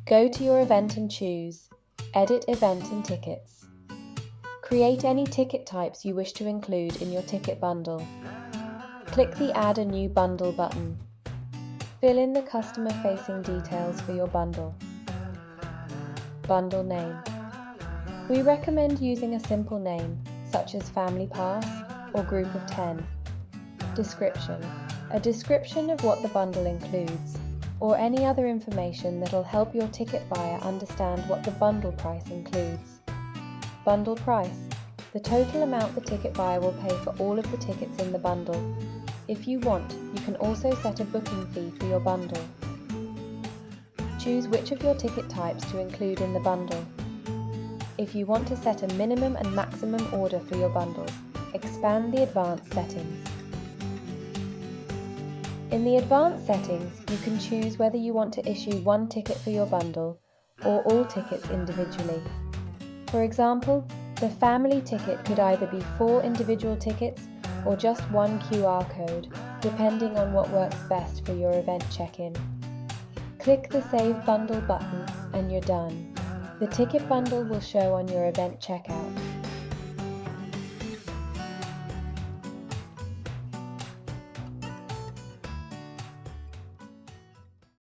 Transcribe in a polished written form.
Go to your event and choose Edit Event and Tickets. Create any ticket types you wish to include in your ticket bundle. Click the Add a New Bundle button. Fill in the customer-facing details for your bundle. Bundle name. We recommend using a simple name, such as Family Pass or Group of 10. Description. A description of what the bundle includes, or any other information that will help your ticket buyer understand what the bundle price includes. Bundle price. The total amount the ticket buyer will pay for all of the tickets in the bundle. If you want, you can also set a booking fee for your bundle. Choose which of your ticket types to include in the bundle. If you want to set a minimum and maximum order for your bundles, expand the advanced settings. In the advanced settings, you can choose whether you want to issue one ticket for your bundle or all tickets individually. For example, the family ticket could either be 4 individual tickets or just one QR code, depending on what works best for your event check-in. Click the Save Bundle button and you're done. The ticket bundle will show on your event checkout.